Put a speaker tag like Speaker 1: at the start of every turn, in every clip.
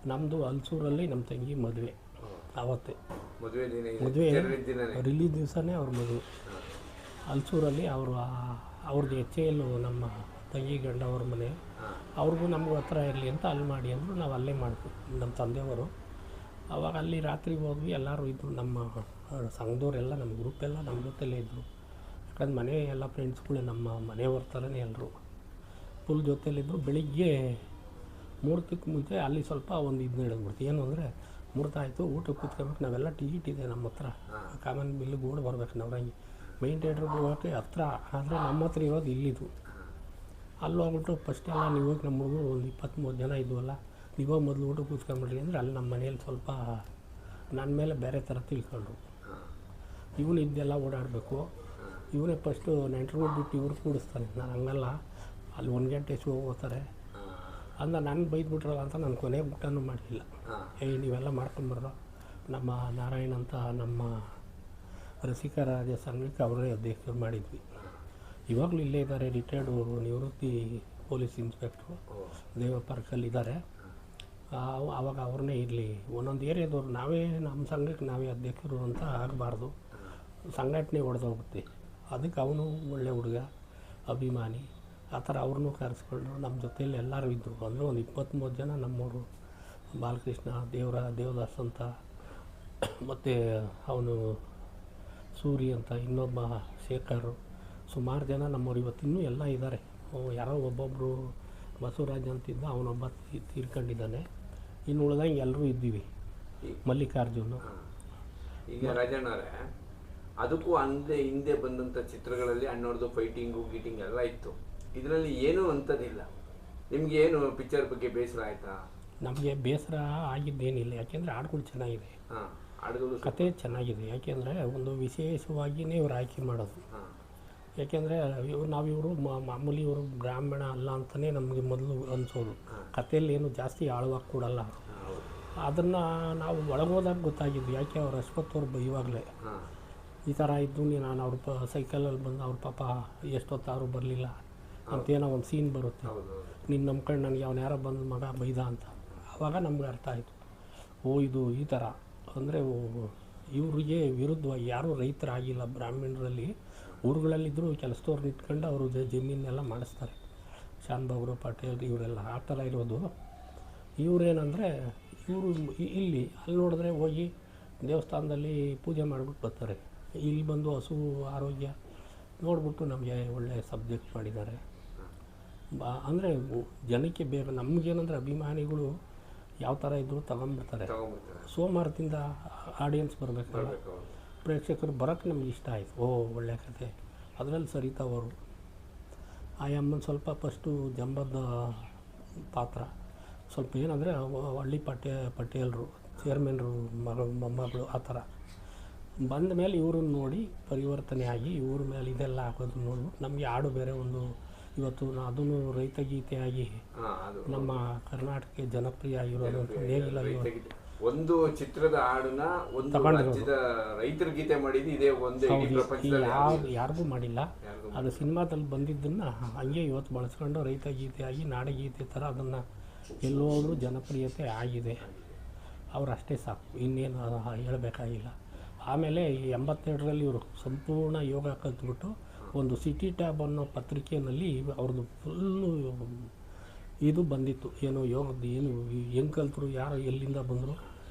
Speaker 1: ನಮ್ಮದು ಹಲ್ಸೂರಲ್ಲಿ ನಮ್ಮ ತಂಗಿ ಮದುವೆ ಆವತ್ತೇ
Speaker 2: ಮದುವೆ
Speaker 1: ರಿಲೀಸ್ ದಿವಸನೇ ಅವ್ರ ಮದುವೆ ಹಲ್ಸೂರಲ್ಲಿ ಅವ್ರದ್ದು HAL ನಮ್ಮ ತಂಗಿ ಗಂಡ ಅವ್ರ ಮನೆ ಅವ್ರಿಗೂ ನಮಗೂ ಹತ್ರ ಇರಲಿ ಅಂತ ಅಲ್ಲಿ ಮಾಡಿ ಅಂದರು. ನಾವು ಅಲ್ಲೇ ಮಾಡಿದ್ವಿ ನಮ್ಮ ತಂದೆಯವರು. ಆವಾಗ ಅಲ್ಲಿ ರಾತ್ರಿ ಹೋದ್ವಿ. ಎಲ್ಲರೂ ಇದ್ದರು, ನಮ್ಮ ಸಂಘದವರೆಲ್ಲ, ನಮ್ಮ ಗ್ರೂಪೆಲ್ಲ ನಮ್ಮ ಜೊತೆಲೇ ಇದ್ದರು. ಯಾಕಂದ್ರೆ ಮನೆ ಎಲ್ಲ ಫ್ರೆಂಡ್ಸ್ಗಳೇ, ನಮ್ಮ ಮನೆಯವ್ರ ಥರನೇ ಎಲ್ಲರೂ ಫುಲ್ ಜೊತೆಲಿದ್ದರು. ಬೆಳಿಗ್ಗೆ ಮುಹೂರ್ತಕ್ಕೆ ಮುಂಚೆ ಅಲ್ಲಿ ಸ್ವಲ್ಪ ಒಂದು ಇದು ನಡೆದ್ಬಿಡ್ತು. ಏನು ಅಂದರೆ ಮುಹೂರ್ತ ಆಯಿತು, ಊಟಕ್ಕೆ ಕೂತ್ಕೊಬೇಕು. ನಾವೆಲ್ಲ ಟಿಕೆಟ್ ಇದೆ ನಮ್ಮ ಹತ್ರ, ಕಾಮನ್ ಬಿಲ್ಲಿಗೆ ಓಡಿ ಬರ್ಬೇಕು. ನಾವ್ರಂಗೆ ಮೈನ್ ಥಿಯೇಟ್ರಿಗೆ ಹೋಗೋಕ್ಕೆ ಹತ್ರ, ಆದರೆ ನಮ್ಮ ಹತ್ರ ಇರೋದು ಇಲ್ಲಿದ್ದು. ಅಲ್ಲಿ ಹೋಗ್ಬಿಟ್ಟು ಫಸ್ಟ್ ಎಲ್ಲ ನೀವು ಹೋಗಿ ನಮ್ಮ ಹುಡುಗರು ಒಂದು 20-30 ಜನ ಇದ್ವಲ್ಲ, ನೀವು ಮೊದಲು ಊಟ ಕೂತ್ಕೊಂಬಿಡ್ರಿ ಅಂದರೆ ಅಲ್ಲಿ ನಮ್ಮ ಮನೇಲಿ ಸ್ವಲ್ಪ ನನ್ನ ಮೇಲೆ ಬೇರೆ ಥರ ತಿಳ್ಕೊಂಡ್ರು. ಇವನು ಇದೆಲ್ಲ ಓಡಾಡಬೇಕು, ಇವನೇ ಫಸ್ಟು ನೆಂಟರು ಬಿಟ್ಟು ಇವ್ರು ಕೂಡಿಸ್ತಾನೆ. ನಾನು ಹಂಗಲ್ಲ, ಅಲ್ಲಿ 1 ಗಂಟೆ ಶೋ ಹೋಗ್ತಾರೆ ಅಂದ ನಾನು ಬೈದ್ಬಿಟ್ರಲ್ಲ ಅಂತ ನಾನು ಕೊನೆಗೆ ಊಟನೂ ಮಾಡಲಿಲ್ಲ. ನೀವೆಲ್ಲ ಮಾಡ್ಕೊಂಬರ್ರೋ, ನಮ್ಮ ನಾರಾಯಣ ಅಂತ ನಮ್ಮ ರಸಿಕರಾಜ ಸಂಘಕ್ಕೆ ಅವರೇ ಅಧ್ಯಕ್ಷರು ಮಾಡಿದ್ವಿ. ಇವಾಗಲೂ ಇಲ್ಲೇ ಇದ್ದಾರೆ, ರಿಟೈರ್ಡು ನಿವೃತ್ತಿ ಪೊಲೀಸ್ ಇನ್ಸ್ಪೆಕ್ಟ್ರು ದೇವ ಪಾರ್ಕಲ್ಲಿದ್ದಾರೆ. ಆವಾಗ ಅವ್ರನ್ನೇ ಇರಲಿ, ಒಂದೊಂದು ಏರಿಯಾದವ್ರು ನಾವೇ ನಮ್ಮ ಸಂಘಕ್ಕೆ ನಾವೇ ಅಧ್ಯಕ್ಷರು ಅಂತ ಆಗಬಾರ್ದು, ಸಂಘಟನೆ ಹೊಡೆದೋಗುತ್ತೆ. ಅದಕ್ಕೆ ಅವನು ಒಳ್ಳೆ ಹುಡುಗ, ಅಭಿಮಾನಿ, ಆ ಥರ ಅವ್ರನ್ನೂ ಕರೆಸ್ಕೊಂಡು ನಮ್ಮ ಜೊತೆಯಲ್ಲಿ ಎಲ್ಲರೂ ಇದ್ದರು. ಅಂದರೆ ಒಂದು 20-30 ಜನ ನಮ್ಮವರು. ಬಾಲಕೃಷ್ಣ, ದೇವದಾಸ್ ಅಂತ, ಮತ್ತು ಅವನು ಸೂರಿ ಅಂತ, ಇನ್ನೊಬ್ಬ ಶೇಖರು, ಸುಮಾರು ಜನ ನಮ್ಮವ್ರು ಇವತ್ತಿನ್ನೂ ಎಲ್ಲ ಇದ್ದಾರೆ. ಯಾರೋ ಒಬ್ಬೊಬ್ಬರು ಬಸವರಾಜ್ ಅಂತಿದ್ದ, ಅವನೊಬ್ಬ ತೀರ್ಕೊಂಡಿದ್ದಾನೆ. ಇನ್ನು ಉಳ್ದಂಗೆ ಎಲ್ಲರೂ ಇದ್ದೀವಿ. ಮಲ್ಲಿಕಾರ್ಜುನು.
Speaker 2: ಈಗ ರಾಜಣ್ಣವರೇ, ಅದಕ್ಕೂ ಹಿಂದೆ ಬಂದಂಥ ಚಿತ್ರಗಳಲ್ಲಿ ಅಣ್ಣವ್ರದ್ದು ಫೈಟಿಂಗು ಗೀಟಿಂಗ್ ಎಲ್ಲ ಇತ್ತು. ಇದರಲ್ಲಿ ಏನೂ ಅಂಥದ್ದಿಲ್ಲ. ನಿಮ್ಗೆ ಏನು ಪಿಕ್ಚರ್ ಬಗ್ಗೆ ಬೇಸರ ಆಯಿತಾ?
Speaker 1: ನಮಗೆ ಬೇಸರ ಆಗಿದ್ದೇನಿಲ್ಲ, ಯಾಕೆಂದರೆ ಹಾಡುಗಳು ಚೆನ್ನಾಗಿದೆ,
Speaker 2: ಹಾಡುಗಳು
Speaker 1: ಕತೆ ಚೆನ್ನಾಗಿದೆ. ಯಾಕೆಂದರೆ ಒಂದು ವಿಶೇಷವಾಗಿಯೇ ಇವ್ರು ಆಯ್ಕೆ ಮಾಡೋದು. ಯಾಕೆಂದರೆ ನಾವಿವರು ಮಾಮೂಲಿ ಇವರು ಬ್ರಾಹ್ಮಣ ಅಲ್ಲ ಅಂತಲೇ ನಮಗೆ ಮೊದಲು ಅನಿಸೋದು. ಕಥೆಯಲ್ಲಿ ಏನು ಜಾಸ್ತಿ ಆಳವಾಗಿ ಕೊಡಲ್ಲ. ಅದನ್ನು ನಾವು ಒಳಗೋದಾಗ ಗೊತ್ತಾಗಿದ್ದು. ಯಾಕೆ ಅವ್ರು ಅಶ್ವತ್ಥವ್ರು ಇವಾಗಲೇ ಈ ಥರ ಇದ್ದು, ನಾನು ಅವ್ರ ಸೈಕಲಲ್ಲಿ ಬಂದು ಅವ್ರ ಪಾಪ ಎಷ್ಟೊತ್ತಾರು ಬರಲಿಲ್ಲ ಅಂತೇನೋ ಒಂದು ಸೀನ್ ಬರುತ್ತೆ. ನೀನು ನಂಬ್ಕೊಂಡು ನನಗೆ ಅವ್ನು ಯಾರೋ ಬಂದು ಮಗ ಬೈದ ಅಂತ. ಆವಾಗ ನಮ್ಗೆ ಅರ್ಥ ಆಯಿತು, ಇದು ಈ ಥರ ಅಂದರೆ ಇವರಿಗೆ ವಿರುದ್ಧವಾಗಿ ಯಾರೂ ರೈತರಾಗಿಲ್ಲ. ಬ್ರಾಹ್ಮಣರಲ್ಲಿ ಊರುಗಳಲ್ಲಿದ್ದರೂ ಕೆಲಸದವ್ರನ್ನ ಇಟ್ಕೊಂಡು ಅವರು ಜಮೀನೆಲ್ಲ ಮಾಡಿಸ್ತಾರೆ. ಶಾನ್ಭಾಗ್ರು, ಪಟೇಲ್ ಇವರೆಲ್ಲ ಆ ಥರ ಇರೋದು. ಇವರೇನೆಂದರೆ ಇವರು ಅಲ್ಲಿ ನೋಡಿದ್ರೆ ಹೋಗಿ ದೇವಸ್ಥಾನದಲ್ಲಿ ಪೂಜೆ ಮಾಡಿಬಿಟ್ಟು ಬರ್ತಾರೆ. ಇಲ್ಲಿ ಬಂದು ಹಸು ಆರೋಗ್ಯ ನೋಡಿಬಿಟ್ಟು ನಮಗೆ ಒಳ್ಳೆಯ ಸಬ್ಜೆಕ್ಟ್ ಮಾಡಿದ್ದಾರೆ. ಅಂದರೆ ಜನಕ್ಕೆ ಬೇಕು. ನಮಗೇನಂದರೆ ಅಭಿಮಾನಿಗಳು ಯಾವ ಥರ ಇದ್ದರೂ ತಗೊಂಡ್ಬಿಡ್ತಾರೆ. ಸೋಮವಾರದಿಂದ ಆಡಿಯನ್ಸ್ ಬರಬೇಕಲ್ಲ, ಪ್ರೇಕ್ಷಕರು ಬರೋಕ್ಕೆ ನಮ್ಗೆ ಇಷ್ಟ ಆಯಿತು. ಒಳ್ಳೆಯ ಕತೆ. ಅದರಲ್ಲಿ ಸರಿತಾ ಅವರು ಆ ಅಮ್ಮನ ಸ್ವಲ್ಪ ಫಸ್ಟು ಜಂಬದ ಪಾತ್ರ ಸ್ವಲ್ಪ ಏನಂದರೆ ಹಳ್ಳಿ ಪಟೇಲರು ಚೇರ್ಮನ್ರು ಮೊಮ್ಮಗಳು ಆ ಥರ ಬಂದ ಮೇಲೆ ಇವ್ರನ್ನ ನೋಡಿ ಪರಿವರ್ತನೆ ಆಗಿ ಇವ್ರ ಮೇಲೆ ಇದೆಲ್ಲ ಹಾಕೋದು ನೋಡ್ಬಿಟ್ಟು ನಮಗೆ ಹಾಡು ಬೇರೆ ಒಂದು ಇವತ್ತು ಅದನ್ನು ರೈತ ಗೀತೆಯಾಗಿ ನಮ್ಮ ಕರ್ನಾಟಕಕ್ಕೆ ಜನಪ್ರಿಯ ಆಗಿರೋದು ಹೇಗಿಲ್ಲ.
Speaker 2: ಒಂದು ಚಿತ್ರದ ಹಾಡನ್ನ ಒಂದು ರಾಜ್ಯದ ರೈತರ ಗೀತೆ ಮಾಡಿದ್ದು ಇದೇ ಒಂದು
Speaker 1: ಯಾರಿಗೂ ಮಾಡಿಲ್ಲ. ಅದು ಸಿನಿಮಾದಲ್ಲಿ ಬಂದಿದ್ದನ್ನು ಹಂಗೆ ಇವತ್ತು ಬಳಸ್ಕೊಂಡು ರೈತ ಗೀತೆಯಾಗಿ ನಾಡಗೀತೆ ಥರ ಅದನ್ನು ಎಲ್ಲೋದ್ರೂ ಜನಪ್ರಿಯತೆ ಆಗಿದೆ. ಅವರು ಅಷ್ಟೇ ಸಾಕು, ಇನ್ನೇನು ಹೇಳಬೇಕಾಗಿಲ್ಲ. ಆಮೇಲೆ 82ರಲ್ಲಿ ಇವರು ಸಂಪೂರ್ಣ ಯೋಗ ಕಲ್ತ್ಬಿಟ್ಟು ಒಂದು ಸಿಟಿ ಟ್ಯಾಬ್ ಅನ್ನೋ ಪತ್ರಿಕೆಯಲ್ಲಿ ಅವ್ರದ್ದು ಫುಲ್ಲು ಇದು ಬಂದಿತ್ತು. ಏನೋ ಯೋಗದ್ದು ಏನು ಹೆಂಗೆ ಕಲ್ತರು, ಯಾರು ಎಲ್ಲಿಂದ ಬಂದರು,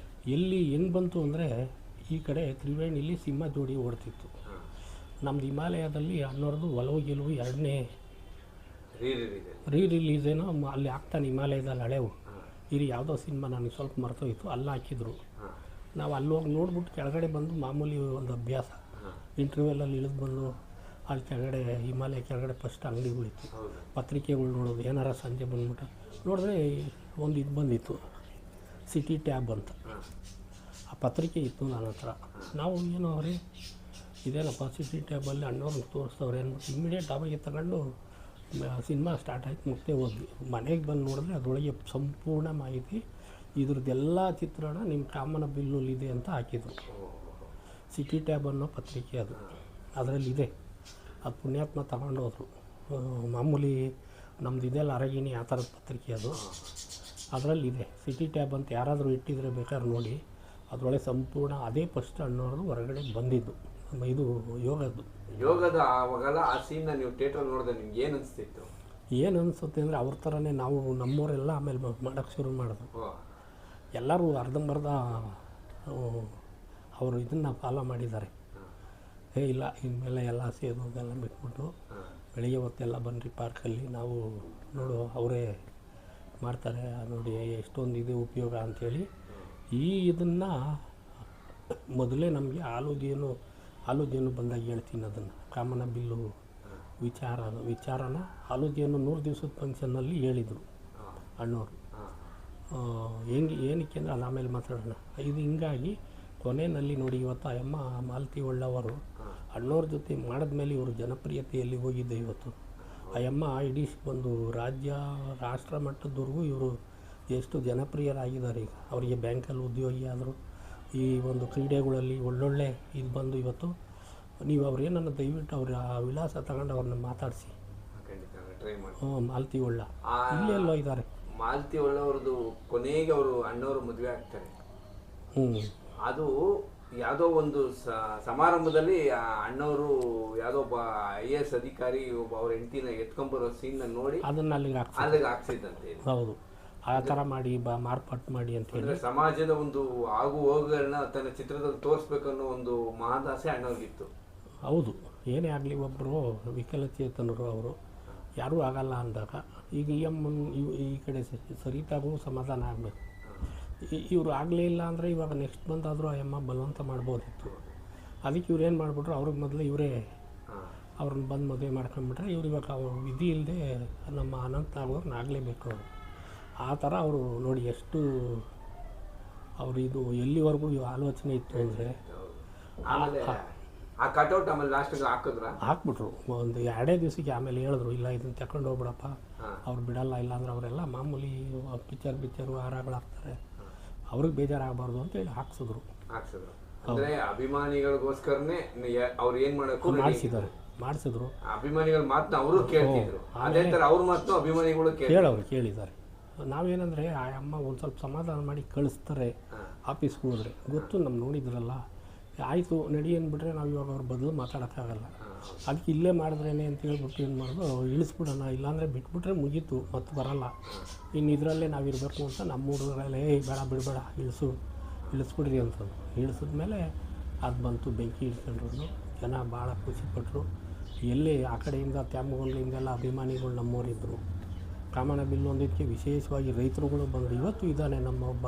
Speaker 1: ಎಲ್ಲಿ ಹೆಂಗೆ ಬಂತು ಅಂದರೆ ಈ ಕಡೆ ತ್ರಿವೇಣಿಲಿ ಸಿಂಹ ಜೋಡಿ ಓಡ್ತಿತ್ತು. ನಮ್ಮದು ಹಿಮಾಲಯದಲ್ಲಿ ಅನ್ನೋರ್ದು ಒಲವು ಗೆಲುವು 2ನೇ ರಿಲೀಸ್ ಏನೋ ಅಲ್ಲಿ ಆಗ್ತಾನೆ ಹಿಮಾಲಯದಲ್ಲಿ ಹಳೆವು ಇಲ್ಲಿ ಯಾವುದೋ ಸಿನಿಮಾ ನನಗೆ ಸ್ವಲ್ಪ ಮರ್ತೋಯ್ತು, ಅಲ್ಲಿ ಹಾಕಿದ್ರು. ನಾವು ಅಲ್ಲಿ ಹೋಗಿ ನೋಡ್ಬಿಟ್ಟು ಕೆಳಗಡೆ ಬಂದು ಮಾಮೂಲಿ ಒಂದು ಅಭ್ಯಾಸ ಇಂಟರ್ವ್ಯೂಲಲ್ಲಿ ಇಳಿದು ಬಂದು ಅಲ್ಲಿ ಕೆಳಗಡೆ ಹಿಮಾಲಯ ಕೆಳಗಡೆ ಫಸ್ಟ್ ಅಂಗಡಿಗಳಿತ್ತು, ಪತ್ರಿಕೆಗಳು ನೋಡೋದು. ಏನಾರ ಸಂಜೆ ಬಂದ್ಬಿಟ್ಟು ನೋಡಿದ್ರೆ ಒಂದು ಇದು ಬಂದಿತ್ತು ಸಿಟಿ ಟ್ಯಾಬ್ ಅಂತ, ಆ ಪತ್ರಿಕೆ ಇತ್ತು ನನ್ನ ಹತ್ರ. ನಾವು ಏನೋ ಅವ್ರಿ ಇದೇನಪ್ಪ ಸಿಟಿ ಟ್ಯಾಬಲ್ಲಿ ಅಣ್ಣವ್ರನ್ನ ತೋರಿಸ್ತವ್ರೆ ಅಂದ್ಬಿಟ್ಟು ಇಮ್ಮಿಡಿಯೇಟ್ ಅವಾಗೆ ತಗೊಂಡು ಸಿನಿಮಾ ಸ್ಟಾರ್ಟ್ ಆಯ್ತು, ಮುಕ್ತೆ ಹೋದ್ವಿ. ಮನೆಗೆ ಬಂದು ನೋಡಿದ್ರೆ ಅದರೊಳಗೆ ಸಂಪೂರ್ಣ ಮಾಹಿತಿ ಇದ್ರದ್ದೆಲ್ಲ ಚಿತ್ರಣ ನಿಮ್ಮ ಕಾಮನ ಬಿಲ್ಲುಲ್ಲಿದೆ ಅಂತ ಹಾಕಿದರು. ಸಿಟಿ ಟ್ಯಾಬ್ ಅನ್ನೋ ಪತ್ರಿಕೆ ಅದು, ಅದರಲ್ಲಿದೆ. ಅದು ಪುಣ್ಯಾತ್ಮ ತಗೊಂಡೋದ್ರು. ಮಾಮೂಲಿ ನಮ್ಮದು ಇದೆಲ್ಲ ಅರಗಿಣಿ ಆ ಥರದ ಪತ್ರಿಕೆ ಅದು. ಅದರಲ್ಲಿದೆ ಸಿಟಿ ಟ್ಯಾಬ್ ಅಂತ ಯಾರಾದರೂ ಇಟ್ಟಿದ್ರೆ ಬೇಕಾದ್ರೆ ನೋಡಿ, ಅದರೊಳಗೆ ಸಂಪೂರ್ಣ ಅದೇ ಫಸ್ಟ್ ಅಣ್ಣವ್ರದ್ದು ಹೊರಗಡೆ ಬಂದಿದ್ದು ಇದು
Speaker 2: ಯೋಗದ ಆವಾಗೆಲ್ಲ ಆ ಸೀನ್ನ ನೀವು ಥಿಯೇಟ್ರಲ್ಲಿ ನೋಡಿದ್ರೆ ನಿಮ್ಗೆ ಏನು ಅನಿಸ್ತಿತ್ತು?
Speaker 1: ಏನು ಅನಿಸುತ್ತೆ ಅಂದರೆ ಅವ್ರ ಥರನೇ ನಾವು ನಮ್ಮವರೆಲ್ಲ ಆಮೇಲೆ ಮಾಡೋಕ್ಕೆ ಶುರು ಮಾಡಿದ್ರು. ಎಲ್ಲರೂ ಅರ್ಧಂಬರ್ಧ ಅವರು ಇದನ್ನು ಫಾಲೋ ಮಾಡಿದ್ದಾರೆ. ಇಲ್ಲ ಇನ್ಮೇಲೆ ಎಲ್ಲ ಸೇದೋದೆಲ್ಲ ಬಿಟ್ಬಿಟ್ಟು ಬೆಳಿಗ್ಗೆ ಹೊತ್ತೆಲ್ಲ ಬನ್ನಿರಿ ಪಾರ್ಕಲ್ಲಿ ನಾವು ನೋಡು ಅವರೇ ಮಾಡ್ತಾರೆ ನೋಡಿ ಎಷ್ಟೊಂದು ಇದು ಉಪಯೋಗ ಅಂಥೇಳಿ ಇದನ್ನು ಮೊದಲೇ ನಮಗೆ ಆಲೂಜೇನು ಬಂದಾಗ ಹೇಳ್ತೀನಿ ಅದನ್ನು ಕಾಮನ ಬಿಲ್ಲು ವಿಚಾರನ ಆಲೂಜೇನು 100 ದಿವಸದ ಫಂಕ್ಷನ್ನಲ್ಲಿ ಹೇಳಿದರು ಅಣ್ಣವರು. ಏನಕ್ಕೆ ಅಂದರೆ ಅದು ಆಮೇಲೆ ಮಾತಾಡೋಣ. ಇದು ಹಿಂಗಾಗಿ ಕೊನೆಯಲ್ಲಿ ನೋಡಿ ಇವತ್ತು ಅಮ್ಮ ಮಾಲತಿ ಒಳ್ಳವರು ಅಣ್ಣವ್ರ ಜೊತೆ ಮಾಡಿದ್ಮೇಲೆ ಇವರು ಜನಪ್ರಿಯತೆಯಲ್ಲಿ ಹೋಗಿದ್ದೆ. ಇವತ್ತು ಅಮ್ಮ ಇಡೀ ಒಂದು ರಾಷ್ಟ್ರ ಮಟ್ಟದವರೆಗೂ ಇವರು ಎಷ್ಟು ಜನಪ್ರಿಯರಾಗಿದ್ದಾರೆ. ಈಗ ಅವರಿಗೆ ಬ್ಯಾಂಕಲ್ಲಿ ಉದ್ಯೋಗಿ ಆದರು, ಈ ಒಂದು ಕ್ರೀಡೆಗಳಲ್ಲಿ ಒಳ್ಳೊಳ್ಳೆ ಇದು ಬಂದು ಇವತ್ತು ನೀವು ಅವ್ರೇನನ್ನು ದಯವಿಟ್ಟು ಅವ್ರ ಆ ವಿಳಾಸ ತಗೊಂಡು ಅವ್ರನ್ನ ಮಾತಾಡಿಸಿ. ಮಾಲತಿ ಒಳ್ಳ ಇಲ್ಲೆಲ್ಲೋ ಇದ್ದಾರೆ.
Speaker 2: ಮಾಲತಿ ಒಳ್ಳವ್ರದ್ದು ಕೊನೆಗೆ ಅವರು ಅಣ್ಣವರು ಮದುವೆ ಆಗ್ತಾರೆ. ಅದು ಯಾವುದೋ ಒಂದು ಸಮಾರಂಭದಲ್ಲಿ ಅಣ್ಣವರು ಯಾವುದೋ ಒಬ್ಬ IAS ಅಧಿಕಾರಿ ಒಬ್ಬ ಅವ್ರ ಹೆಂಡತಿನ ಎತ್ಕೊಂಬರೋ ಸೀನ್ನ ನೋಡಿ
Speaker 1: ಅದನ್ನು
Speaker 2: ಅಲ್ಲಿಗೆ ಹಾಕ್ಸಿದ್ದಂತೆ.
Speaker 1: ಹೌದು, ಆ ಥರ ಮಾಡಿ ಮಾರ್ಪಾಟ್ ಮಾಡಿ ಅಂತ ಹೇಳಿ
Speaker 2: ಸಮಾಜದ ಒಂದು ಆಗು ಹೋಗುಗಳನ್ನ ತನ್ನ ಚಿತ್ರದಲ್ಲಿ ತೋರಿಸ್ಬೇಕನ್ನೋ ಒಂದು ಮಹದಾಸೆ ಅಣ್ಣವ್ರಿಗಿತ್ತು.
Speaker 1: ಹೌದು, ಏನೇ ಆಗಲಿ ಒಬ್ಬರು ವಿಕಲಚೇತನರು ಅವರು ಯಾರೂ ಆಗಲ್ಲ ಅಂದಾಗ ಈಗ ಈ ಕಡೆ ಸರಿತಾಗೂ ಸಮಾಧಾನ ಆಗಬೇಕು. ಇವರು ಆಗಲೇ ಇಲ್ಲ ಅಂದರೆ ಇವಾಗ ನೆಕ್ಸ್ಟ್ ಬಂದಾದರೂ ಅಮ್ಮ ಬಲವಂತ ಮಾಡ್ಬೋದಿತ್ತು. ಅದಕ್ಕೆ ಇವ್ರು ಏನು ಮಾಡಿಬಿಟ್ರು, ಅವ್ರಿಗೆ ಮೊದಲು ಇವರೇ ಅವ್ರನ್ನ ಬಂದು ಮದುವೆ ಮಾಡ್ಕೊಂಬಿಟ್ರೆ ಇವ್ರು ಇವಾಗ ಅವ್ರು ವಿಧಿ ಇಲ್ಲದೆ ನಮ್ಮ ಅನಂತ ಆಗೋರ್ನ ಆಗಲೇಬೇಕು ಅವರು. ಆ ಥರ ಅವರು ನೋಡಿ ಎಷ್ಟು ಅವರು ಇದು ಎಲ್ಲಿವರೆಗೂ ಆಲೋಚನೆ ಇತ್ತು ಅಂದರೆ
Speaker 2: ಆ ಕಟೌಟ್ ಆಮೇಲೆ ಲಾಸ್ಟಿಗೆ
Speaker 1: ಹಾಕ್ಬಿಟ್ರು ಒಂದು 2 ದಿವಸಕ್ಕೆ. ಆಮೇಲೆ ಹೇಳಿದ್ರು ಇಲ್ಲ ಇದನ್ನು ತಗೊಂಡು ಹೋಗ್ಬಿಡಪ್ಪ, ಅವ್ರು ಬಿಡಲ್ಲ, ಇಲ್ಲಾಂದ್ರೆ ಅವರೆಲ್ಲ ಮಾಮೂಲಿ ಪಿಕ್ಚರು ಹಾರಗಳಾಗ್ತಾರೆ, ಅವ್ರಿಗೆ ಬೇಜಾರಾಗಬಾರ್ದು ಅಂತೇಳಿ ಹಾಕ್ಸಿದ್ರು.
Speaker 2: ಅಂದರೆ ಅಭಿಮಾನಿಗಳಿಗೋಸ್ಕರನೇ ಅವ್ರು ಏನು ಮಾಡೋಕ್ಕೂ
Speaker 1: ಮಾಡಿಸಿದ್ರು.
Speaker 2: ಅಭಿಮಾನಿಗಳ ಮಾತನ್ನ ಅವರು ಕೇಳ್ತಿದ್ರು, ಅದೇ ಥರ ಅವ್ರ ಮಾತು ಅಭಿಮಾನಿಗಳು
Speaker 1: ಕೇಳಿದ್ದಾರೆ. ನಾವೇನಂದರೆ ಆ ಅಮ್ಮ ಒಂದು ಸ್ವಲ್ಪ ಸಮಾಧಾನ ಮಾಡಿ ಕಳಿಸ್ತಾರೆ ಆಫೀಸ್ಗೆ ಹೋದರೆ. ಗೊತ್ತು ನಮ್ಮ ನೋಡಿದ್ರಲ್ಲ, ಆಯಿತು ನಡಿ ಅಂದ್ಬಿಟ್ರೆ ನಾವು ಇವಾಗ ಅವ್ರ ಬದಲು ಮಾತಾಡೋಕ್ಕಾಗಲ್ಲ. ಅದಕ್ಕೆ ಇಲ್ಲೇ ಮಾಡಿದ್ರೇನೆ ಅಂತ ಹೇಳ್ಬಿಟ್ಟು ಏನು ಮಾಡೋದು, ಇಳಿಸ್ಬಿಡೋಣ, ಇಲ್ಲಾಂದರೆ ಬಿಟ್ಬಿಟ್ರೆ ಮುಗೀತು, ಮತ್ತೆ ಬರೋಲ್ಲ, ಇನ್ನು ಇದರಲ್ಲೇ ನಾವಿರಬೇಕು ಅಂತ ನಮ್ಮ ಹುಡುಗರಲ್ಲೇ ಬೇಡ ಬಿಡಬೇಡ ಇಳಿಸ್ಬಿಡ್ರಿ ಅಂತಂದು ಇಳಿಸಿದ್ಮೇಲೆ ಅದು ಬಂತು. ಬೆಂಕಿ ಇಡ್ಕೊಂಡ್ರು, ಜನ ಭಾಳ ಖುಷಿಪಟ್ಟರು. ಎಲ್ಲಿ ಆ ಕಡೆಯಿಂದ ತ್ಯಾಮಗೊಂಡ್ಲಿಂದೆಲ್ಲ ಅಭಿಮಾನಿಗಳು ನಮ್ಮವರಿದ್ದರು. ಕಾಮನ ಬಿಲ್ಲು ಒಂದಕ್ಕೆ ವಿಶೇಷವಾಗಿ ರೈತರುಗಳು ಬಂದರು. ಇವತ್ತು ಇದ್ದಾನೆ ನಮ್ಮೊಬ್ಬ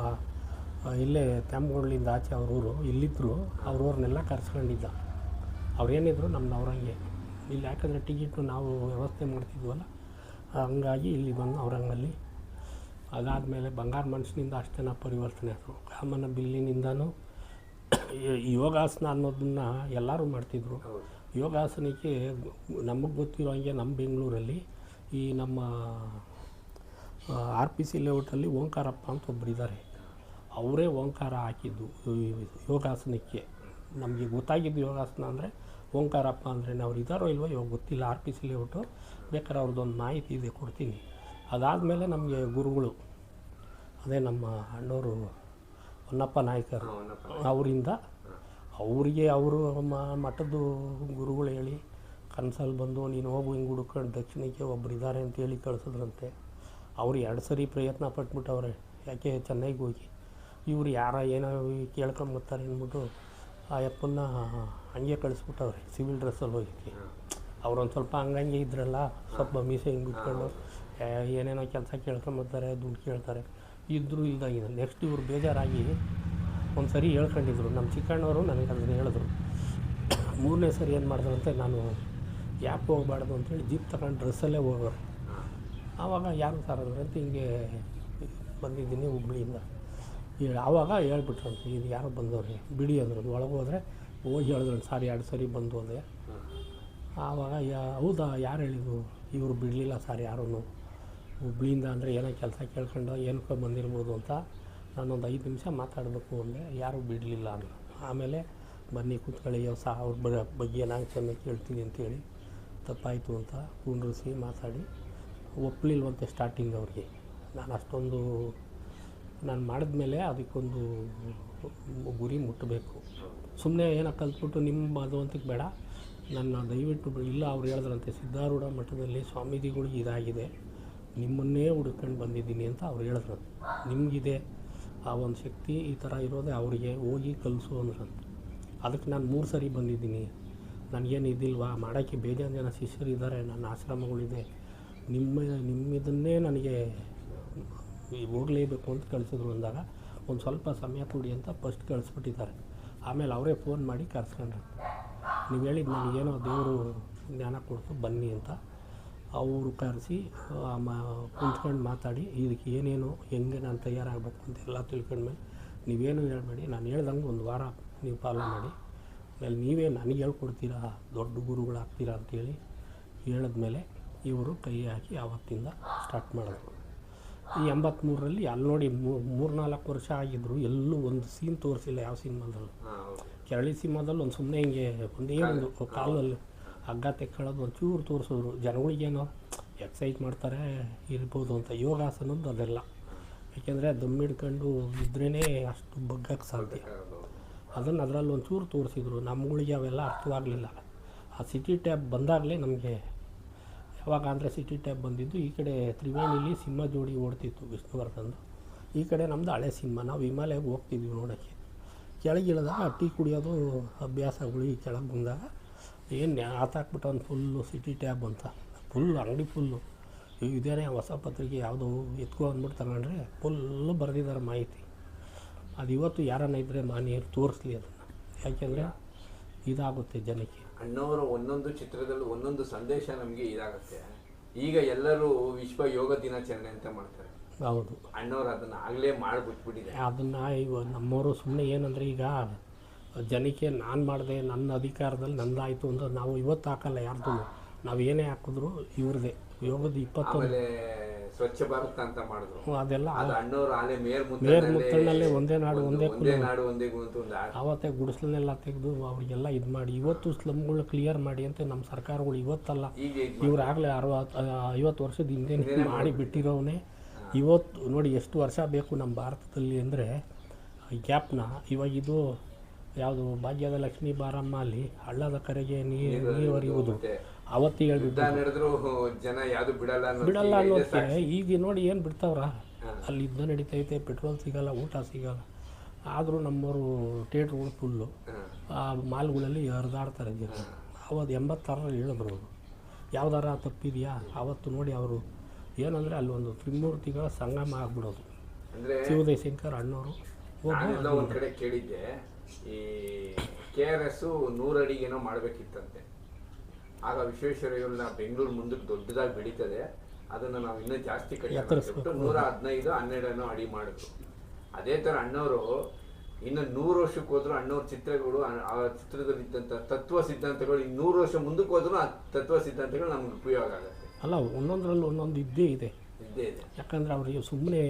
Speaker 1: ಇಲ್ಲೇ ತ್ಯಾಮಗೊಂಡ್ಲಿಂದ ಆಚೆ ಅವ್ರೂರು ಇಲ್ಲಿದ್ದರು, ಅವ್ರವ್ರನ್ನೆಲ್ಲ ಕರ್ಸ್ಕೊಂಡಿದ್ದ. ಅವ್ರೇನಿದ್ರು ನಮ್ಮವ್ರಂಗೆ ಇಲ್ಲಿ, ಯಾಕಂದರೆ ಟಿಕೆಟು ನಾವು ವ್ಯವಸ್ಥೆ ಮಾಡ್ತಿದ್ವಲ್ಲ, ಹಂಗಾಗಿ ಇಲ್ಲಿ ಬಂದು ಅವ್ರಂಗಲ್ಲಿ. ಅದಾದಮೇಲೆ ಬಂಗಾರ ಮನುಷ್ಯನಿಂದ ಅಷ್ಟು ಜನ ಪರಿವರ್ತನೆ ಆದರು. ಕಾಮನ ಬಿಲ್ಲಿನಿಂದನೂ ಯೋಗಾಸನ ಅನ್ನೋದನ್ನು ಎಲ್ಲರೂ ಮಾಡ್ತಿದ್ರು. ಯೋಗಾಸನಕ್ಕೆ ನಮಗೆ ಗೊತ್ತಿರೋ ಹಂಗೆ ನಮ್ಮ ಬೆಂಗಳೂರಲ್ಲಿ ಈ ನಮ್ಮ RPC ಲೇಔಟಲ್ಲಿ ಓಂಕಾರಪ್ಪ ಅಂತ ಒಬ್ಬರಿದ್ದಾರೆ. ಅವರೇ ಓಂಕಾರ ಹಾಕಿದ್ದು ಯೋಗಾಸನಕ್ಕೆ. ನಮಗೆ ಗೊತ್ತಾಗಿದ್ದು ಯೋಗಾಸನ ಅಂದರೆ ಓಂಕಾರಪ್ಪ ಅಂದರೆ ಅವ್ರು ಇದ್ದಾರೋ ಇಲ್ವೋ ಇವಾಗ ಗೊತ್ತಿಲ್ಲ. RPC ಲೇಔಟು ಬೇಕಾದ್ರೆ ಅವ್ರದ್ದೊಂದು ಮಾಹಿತಿ ಇದೆ, ಕೊಡ್ತೀನಿ. ಅದಾದಮೇಲೆ ನಮಗೆ ಗುರುಗಳು, ಅದೇ ನಮ್ಮ ಅಣ್ಣವರು ಹೊನ್ನಪ್ಪ ನಾಯ್ಕರು, ಅವರಿಂದ ಅವರಿಗೆ ಅವರು ಮಠದ್ದು ಗುರುಗಳು ಹೇಳಿ ಕನಸಲ್ಲಿ ಬಂದು ನೀನು ಹೋಗು ಹಿಂಗೆ ಹುಡ್ಕೊಂಡು ದಕ್ಷಿಣಕ್ಕೆ ಒಬ್ಬರಿದ್ದಾರೆ ಅಂತೇಳಿ ಕಳಿಸಿದ್ರಂತೆ. ಅವ್ರು 2 ಸರಿ ಪ್ರಯತ್ನ ಪಟ್ಬಿಟ್ಟವ್ರೆ, ಯಾಕೆ ಚೆನ್ನೈಗೆ ಹೋಗಿ ಇವರು ಏನೋ ಕೇಳ್ಕೊಂಬತ್ತಾರೆ ಅಂದ್ಬಿಟ್ಟು ಆ ಯಪ್ಪನ್ನ ಹಂಗೆ ಕಳಿಸ್ಬಿಟ್ಟವ್ರೆ ಸಿವಿಲ್ ಡ್ರೆಸ್ಸಲ್ಲಿ ಹೋಗಿ. ಅವ್ರೊಂದು ಸ್ವಲ್ಪ ಹಂಗಂಗೆ ಇದ್ರಲ್ಲ, ಸ್ವಲ್ಪ ಮೀಸೆ ಹಿಂಗೆ ಬಿಟ್ಕೊಂಡು ಏನೇನೋ ಕೆಲಸ ಕೇಳ್ಕೊಂಬತ್ತಾರೆ, ದುಡ್ಡು ಕೇಳ್ತಾರೆ, ಇದ್ದರೂ ಇಲ್ದಾಗಿದೆ. ನೆಕ್ಸ್ಟ್ ಇವ್ರು ಬೇಜಾರಾಗಿ ಒಂದು ಸರಿ ಹೇಳ್ಕೊಂಡಿದ್ರು. ನಮ್ಮ ಚಿಕ್ಕಣ್ಣವರು ನನಗೆ ಅದನ್ನು ಹೇಳಿದ್ರು. 3ನೇ ಸರಿ ಏನು ಮಾಡಿದ್ರಂತೆ, ನಾನು ಯಾಕೆ ಹೋಗಬಾರ್ದು ಅಂತೇಳಿ ಜೀಪ್ ತಗೊಂಡು ಡ್ರೆಸ್ಸಲ್ಲೇ ಹೋಗೋರು. ಆವಾಗ ಯಾರು ಸರ್ ಅಂತ ಹಿಂಗೆ ಬಂದಿದ್ದೀನಿ ಹುಬ್ಳಿಯಿಂದ ಆವಾಗ ಹೇಳ್ಬಿಟ್ರಂತೆ, ಇದು ಯಾರೋ ಬಂದವ್ರಿ ಬಿಡಿ ಅಂದ್ರು. ಒಳಗೆ ಹೋದರೆ ಹೋಗಿ ಹೇಳಿದ್ರು, ಸಾರಿ 2 ಸರಿ ಬಂದು ಹೋದೆ. ಆವಾಗ ಹೌದಾ ಯಾರು ಹೇಳಿದ್ರು, ಇವರು ಬಿಡಲಿಲ್ಲ ಸರ್ ಯಾರೂ ಹುಬ್ಳಿಯಿಂದ, ಅಂದರೆ ಏನೋ ಕೆಲಸ ಕೇಳ್ಕೊಂಡು ಏನಕ್ಕೋ ಬಂದಿರ್ಬೋದು ಅಂತ ನಾನೊಂದು 5 ನಿಮಿಷ ಮಾತಾಡಬೇಕು ಅಂದೆ, ಯಾರೂ ಬಿಡಲಿಲ್ಲ ಅಂದರು. ಆಮೇಲೆ ಬನ್ನಿ ಕೂತ್ಕೊಳ್ಳಿ ಅವ್ರ ಬಗ್ಗೆ ನಾನು ಚೆನ್ನಾಗಿ ಕೇಳ್ತೀನಿ ಅಂತೇಳಿ ತಪ್ಪಾಯಿತು ಅಂತ ಕುಂಡ್ರಿಸಿ ಮಾತಾಡಿ ಒಪ್ಪಲಿಲ್ವಂತೆ ಸ್ಟಾರ್ಟಿಂಗ್ ಅವ್ರಿಗೆ. ನಾನು ಅಷ್ಟೊಂದು ನಾನು ಮಾಡಿದ್ಮೇಲೆ ಅದಕ್ಕೊಂದು ಗುರಿ ಮುಟ್ಟಬೇಕು. ಸುಮ್ಮನೆ ಏನೋ ಕಲ್ತ್ಬಿಟ್ಟು ನಿಮ್ಮ ಭಗವಂತಕ್ಕೆ ಬೇಡ, ನನ್ನ ದಯವಿಟ್ಟು ಇಲ್ಲ. ಅವ್ರು ಹೇಳಿದ್ರಂತೆ ಸಿದ್ಧಾರೂಢ ಮಠದಲ್ಲಿ ಸ್ವಾಮೀಜಿಗಳಿಗೆ ಇದಾಗಿದೆ, ನಿಮ್ಮನ್ನೇ ಹುಡ್ಕೊಂಡು ಬಂದಿದ್ದೀನಿ ಅಂತ ಅವ್ರು ಹೇಳಿದ್ರು. ನಿಮಗಿದೆ ಆ ಒಂದು ಶಕ್ತಿ, ಈ ಥರ ಇರೋದೇ ಅವರಿಗೆ, ಹೋಗಿ ಕಲಿಸು ಅಂದ್ರಂತ. ಅದಕ್ಕೆ ನಾನು 3 ಸರಿ ಬಂದಿದ್ದೀನಿ. ನನಗೇನು ಇದಿಲ್ವಾ ಮಾಡೋಕ್ಕೆ, ಬೇಜಾರು ಜನ ಶಿಷ್ಯರಿದ್ದಾರೆ, ನನ್ನ ಆಶ್ರಮಗಳಿದೆ, ನಿಮ್ಮಿದನ್ನೇ ನನಗೆ ಹೋಗಲೇಬೇಕು ಅಂತ ಕಳಿಸಿದ್ರು ಅಂದಾಗ ಒಂದು ಸ್ವಲ್ಪ ಸಮಯ ಕೊಡಿ ಅಂತ ಫಸ್ಟ್ ಕಳಿಸ್ಬಿಟ್ಟಿದ್ದಾರೆ. ಆಮೇಲೆ ಅವರೇ ಫೋನ್ ಮಾಡಿ ಕರ್ಸ್ಕೊಂಡ್ರು. ನೀವು ಹೇಳಿದ್ದು ನನಗೇನೋ ದೇವರು ಜ್ಞಾನ ಕೊಡ್ತು ಬನ್ನಿ ಅಂತ. ಅವರು ಕರೆಸಿ ಕುಂತ್ಕೊಂಡು ಮಾತಾಡಿ ಇದಕ್ಕೆ ಏನೇನು ಹೆಂಗೆ ನಾನು ತಯಾರಾಗಬೇಕು ಅಂತೆಲ್ಲ ತಿಳ್ಕೊಂಡ್ಮೇಲೆ ನೀವೇನು ಹೇಳಬೇಡಿ, ನಾನು ಹೇಳ್ದಂಗೆ 1 ವಾರ ನೀವು ಫಾಲೋ ಮಾಡಿ, ಆಮೇಲೆ ನೀವೇ ನನಗೆ ಹೇಳ್ಕೊಡ್ತೀರಾ, ದೊಡ್ಡ ಗುರುಗಳಾಗ್ತೀರಾ ಅಂತೇಳಿ ಹೇಳಿದ್ಮೇಲೆ ಇವರು ಕೈ ಹಾಕಿ ಆವತ್ತಿಂದ ಸ್ಟಾರ್ಟ್ ಮಾಡಿದ್ರು. ಈ 83ರಲ್ಲಿ ಅಲ್ಲಿ ನೋಡಿ 3-4 ವರ್ಷ ಆಗಿದ್ರು, ಎಲ್ಲೂ ಒಂದು ಸೀನ್ ತೋರಿಸಿಲ್ಲ ಯಾವ ಸಿನಿಮಾದಲ್ಲೂ. ಕೆರಳಿ ಸಿನಿಮಾದಲ್ಲಿ ಒಂದು ಸುಮ್ಮನೆ ಹಿಂಗೆ ಒಂದೇ ಒಂದು ಕಾಲಲ್ಲಿ ಹಗ್ಗ ತೆಕ್ಕೊಳ್ಳೋದು ಒಂಚೂರು ತೋರಿಸಿದ್ರು, ಜನಗಳಿಗೇನೋ ಎಕ್ಸೈಟ್ ಮಾಡ್ತಾರೆ ಇರ್ಬೋದು ಅಂತ. ಯೋಗಾಸನದ್ದು ಅದೆಲ್ಲ, ಯಾಕೆಂದರೆ ದಮ್ ಹಿಡ್ಕೊಂಡು ಇದ್ರೇ ಅಷ್ಟು ಬಗ್ಗಕ್ಕೆ ಸಾಧ್ಯ. ಅದನ್ನು ಅದರಲ್ಲಿ ಒಂಚೂರು ತೋರಿಸಿದ್ರು, ನಮ್ಮಗಳಿಗೆ ಅವೆಲ್ಲ ಅರ್ಥವಾಗಲಿಲ್ಲ. ಆ ಸಿಟಿ ಟ್ಯಾಬ್ ಬಂದಾಗಲೇ ನಮಗೆ, ಯಾವಾಗ ಅಂದರೆ ಸಿಟಿ ಟ್ಯಾಬ್ ಬಂದಿದ್ದು ಈ ಕಡೆ ತ್ರಿವೇಣಿಲಿ ಸಿನಿಮಾ ಜೋಡಿ ಓಡ್ತಿತ್ತು ವಿಷ್ಣುವರ್ಧನ್ದು, ಈ ಕಡೆ ನಮ್ಮದು ಹಳೆ ಸಿನಿಮಾ. ನಾವು ಹಿಮಾಲಯಕ್ಕೆ ಹೋಗ್ತಿದ್ವಿ ನೋಡೋಕ್ಕೆ. ಕೆಳಗಿಳಿದಾಗ ಟೀ ಕುಡಿಯೋದು ಅಭ್ಯಾಸಗಳು. ಈ ಕೆಳಗೆ ಬಂದಾಗ ಏನು ಆತಾಕ್ಬಿಟ್ಟು ಒಂದು ಫುಲ್ಲು ಸಿಟಿ ಟ್ಯಾಬ್ ಅಂತ ಫುಲ್ ಅಂಗಡಿ ಫುಲ್ಲು ಇದೇನೇ ಹೊಸ ಪತ್ರಿಕೆ ಯಾವುದೋ ಎತ್ಕೊ ಅಂದ್ಬಿಟ್ಟು ತಗೊಂಡ್ರೆ ಫುಲ್ಲು ಬರೆದಿದ್ದಾರೆ ಮಾಹಿತಿ. ಅದು ಇವತ್ತು ಯಾರನ್ನ ಇದ್ದರೆ ಮಾನೀಯರು ತೋರಿಸ್ಲಿ ಅದನ್ನು, ಯಾಕೆಂದರೆ ಇದಾಗುತ್ತೆ ಜನಕ್ಕೆ.
Speaker 2: ಅಣ್ಣವರ ಒಂದೊಂದು ಚಿತ್ರದಲ್ಲೂ ಒಂದೊಂದು ಸಂದೇಶ ನಮಗೆ ಇದಾಗುತ್ತೆ. ಈಗ ಎಲ್ಲರೂ ವಿಶ್ವ ಯೋಗ ದಿನಾಚರಣೆ ಅಂತ ಮಾಡ್ತಾರೆ.
Speaker 1: ಹೌದು,
Speaker 2: ಅಣ್ಣವ್ರು ಅದನ್ನು ಆಗಲೇ ಮಾಡಿಬಿಟ್ಬಿಟ್ಟಿದೆ.
Speaker 1: ಅದನ್ನು ಇವಾಗ ನಮ್ಮವರು ಸುಮ್ಮನೆ ಏನಂದರೆ, ಈಗ ಜನಕ್ಕೆ ನಾನು ಮಾಡಿದೆ, ನನ್ನ ಅಧಿಕಾರದಲ್ಲಿ ನಂದಾಯಿತು ಅಂತ ನಾವು ಇವತ್ತು ಹಾಕಲ್ಲ ಯಾರ್ದು. ನಾವು ಏನೇ ಹಾಕಿದ್ರು ಇವ್ರದೇ. ಯೋಗದ 21
Speaker 2: ಸ್ವಚ್ಛ ಭಾರತ ಅಂತ ಮಾಡಿದ್ರು,
Speaker 1: ಅದೆಲ್ಲ
Speaker 2: ಅಣ್ಣವರು ಆಲೆ ಮೇರ್
Speaker 1: ಮುತ್ತಣ್ಣಲ್ಲೇ ಒಂದೇ ನಾಡು ಒಂದೇ
Speaker 2: ಒಂದು
Speaker 1: ಆವತ್ತೇ ಗುಡಿಸ್ಲನ್ನೆಲ್ಲ ತೆಗೆದು ಅವರಿಗೆಲ್ಲ ಇದು ಮಾಡಿ ಇವತ್ತು ಸ್ಲಮ್ಗಳು ಕ್ಲಿಯರ್ ಮಾಡಿ ಅಂತ ನಮ್ಮ ಸರ್ಕಾರಗಳು ಇವತ್ತಲ್ಲ, ಇವ್ರಾಗಲೇ 50 ವರ್ಷದ ಹಿಂದೆ ಮಾಡಿ ಬಿಟ್ಟಿರೋವನೇ. ಇವತ್ತು ನೋಡಿ ಎಷ್ಟು ವರ್ಷ ಬೇಕು ನಮ್ಮ ಭಾರತದಲ್ಲಿ ಅಂದರೆ ಗ್ಯಾಪ್ನ. ಇವಾಗ ಇದು ಯಾವುದು ಭಾಗ್ಯದ ಲಕ್ಷ್ಮೀ ಬಾರಮ್ಮ ಅಲ್ಲಿ ಹಳ್ಳದ ಕರೆಗೆ ನೀರು ಹರಿಯುವುದು ಅವತ್ತಿಗೆ
Speaker 2: ಹೇಳಿದ್ರು ಜನ ಯಾವುದು ಬಿಡಲ್ಲ
Speaker 1: ಅನ್ನೋದಕ್ಕೆ. ಈಗ ನೋಡಿ ಏನು ಬಿಡ್ತಾವ್ರ, ಅಲ್ಲಿ ಯುದ್ಧ ನಡೀತೈತೆ, ಪೆಟ್ರೋಲ್ ಸಿಗಲ್ಲ, ಊಟ ಸಿಗಲ್ಲ, ಆದರೂ ನಮ್ಮವರು ಥಿಯೇಟ್ರುಗಳು ಫುಲ್ಲು, ಆ ಮಾಲ್ಗಳಲ್ಲಿ ಹರಿದಾಡ್ತಾರೆ ಜನ. ಅವತ್ತು 86ರಲ್ಲಿ ಹೇಳಿದ್ರು ಅವರು, ಯಾವ್ದಾರ ತಪ್ಪಿದೆಯಾ ಅವತ್ತು ನೋಡಿ ಅವರು ಏನಂದರೆ ಅಲ್ಲಿ ಒಂದು ತ್ರಿಮೂರ್ತಿಗಳ ಸಂಗಮ ಆಗ್ಬಿಡೋದು. ಶಿವದಯ ಶಂಕರ್ ಅಣ್ಣವರು
Speaker 2: ಒಂದು ಕಡೆ ಕೇಳಿದ್ದೆ, ಈ KRS 100 ಅಡಿಗೇನೋ ಮಾಡಬೇಕಿತ್ತಂತೆ. ಆಗ ವಿಶ್ವೇಶ್ವರಯ್ಯನ ಬೆಂಗಳೂರು ಮುಂದಕ್ಕೆ ದೊಡ್ಡದಾಗಿ ಬೆಳೀತದೆ, ಅದನ್ನು ನಾವು ಇನ್ನೂ ಜಾಸ್ತಿ ಕಡಿಮೆ 115-12 ಅಡಿ ಮಾಡಿದ್ರು. ಅದೇ ಥರ ಅಣ್ಣವರು ಇನ್ನು 100 ವರ್ಷಕ್ಕೆ ಹೋದ್ರು ಅಣ್ಣವ್ರ ಚಿತ್ರಗಳು, ಆ ಚಿತ್ರದಲ್ಲಿದ್ದಂಥ ತತ್ವ ಸಿದ್ಧಾಂತಗಳು 100 ವರ್ಷ ಮುಂದಕ್ಕೆ ಹೋದ್ರೂ ಆ ತತ್ವ ಸಿದ್ಧಾಂತಗಳು ನಮ್ಗೆ ಉಪಯೋಗ ಆಗುತ್ತೆ.
Speaker 1: ಅಲ್ಲ, ಒಂದೊಂದರಲ್ಲಿ ಒಂದೊಂದು ಇದ್ದೇ ಇದೆ. ಯಾಕಂದರೆ ಅವರಿಗೆ ಸುಮ್ಮನೆ